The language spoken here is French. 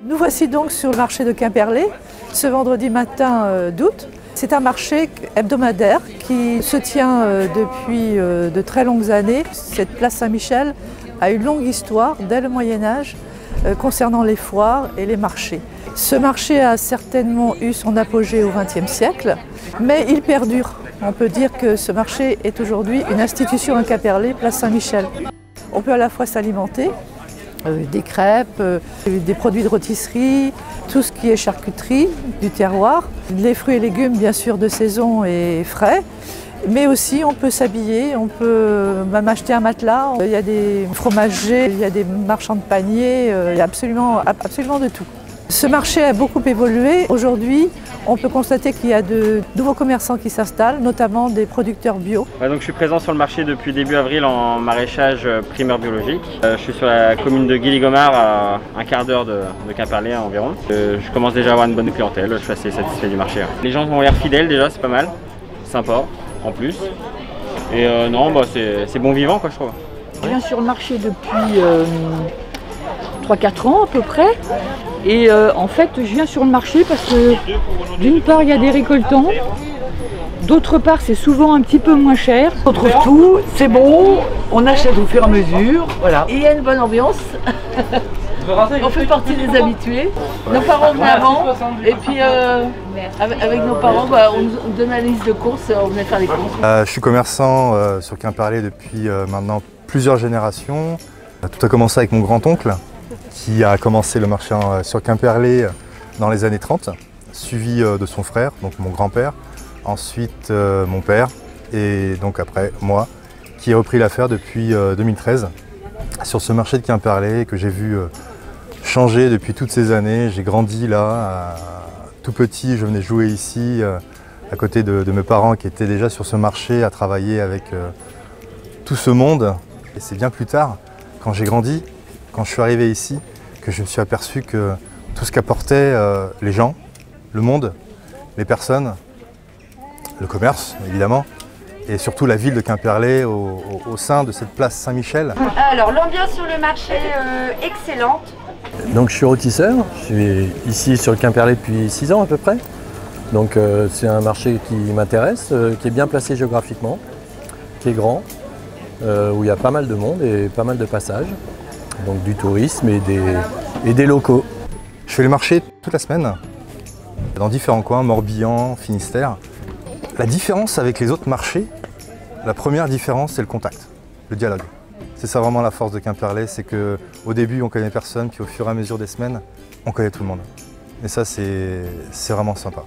Nous voici donc sur le marché de Quimperlé, ce vendredi matin d'août. C'est un marché hebdomadaire qui se tient depuis de très longues années. Cette place Saint-Michel a une longue histoire dès le Moyen-Âge concernant les foires et les marchés. Ce marché a certainement eu son apogée au XXe siècle, mais il perdure. On peut dire que ce marché est aujourd'hui une institution à Quimperlé, place Saint-Michel. On peut à la fois s'alimenter, des crêpes, des produits de rôtisserie, tout ce qui est charcuterie du terroir, les fruits et légumes bien sûr de saison et frais, mais aussi on peut s'habiller, on peut même acheter un matelas, il y a des fromagers, il y a des marchands de paniers, il y a absolument de tout. Ce marché a beaucoup évolué. Aujourd'hui, on peut constater qu'il y a de nouveaux commerçants qui s'installent, notamment des producteurs bio. Donc je suis présent sur le marché depuis début avril en maraîchage primeur biologique. Je suis sur la commune de Guilly-Gomard, à un quart d'heure de Quimperlé environ. Je commence déjà à avoir une bonne clientèle, je suis assez satisfait du marché. Les gens ont l'air fidèles déjà, c'est pas mal, sympa en plus. Et non, bah, c'est bon vivant quoi je trouve. Je viens sur le marché depuis 3-4 ans à peu près. Et en fait, je viens sur le marché parce que d'une part, il y a des récoltants, d'autre part, c'est souvent un petit peu moins cher. On trouve tout, c'est bon, on achète au fur et à mesure, voilà. Et il y a une bonne ambiance. On fait partie des habitués. Nos parents venaient avant, et puis avec nos parents, bah, on nous donne la liste de courses, on venait faire les courses. Je suis commerçant sur Quimperlé depuis maintenant plusieurs générations. Tout a commencé avec mon grand-oncle, qui a commencé le marché sur Quimperlé dans les années 30, suivi de son frère, donc mon grand-père, ensuite mon père et donc après moi, qui ai repris l'affaire depuis 2013 sur ce marché de Quimperlé que j'ai vu changer depuis toutes ces années. J'ai grandi là, tout petit, je venais jouer ici à côté de mes parents qui étaient déjà sur ce marché à travailler avec tout ce monde. Et c'est bien plus tard, quand j'ai grandi, quand je suis arrivé ici, que je me suis aperçu que tout ce qu'apportaient les gens, le monde, les personnes, le commerce évidemment, et surtout la ville de Quimperlé au sein de cette place Saint-Michel. Alors l'ambiance sur le marché excellente. Donc je suis rôtisseur, je suis ici sur le Quimperlé depuis 6 ans à peu près. Donc c'est un marché qui m'intéresse, qui est bien placé géographiquement, qui est grand, où il y a pas mal de monde et pas mal de passages. Donc du tourisme et des locaux. Je fais les marchés toute la semaine, dans différents coins, Morbihan, Finistère. La différence avec les autres marchés, la première différence, c'est le contact, le dialogue. C'est ça vraiment la force de Quimperlé, c'est qu'au début on connaît personne, puis au fur et à mesure des semaines, on connaît tout le monde. Et ça c'est vraiment sympa.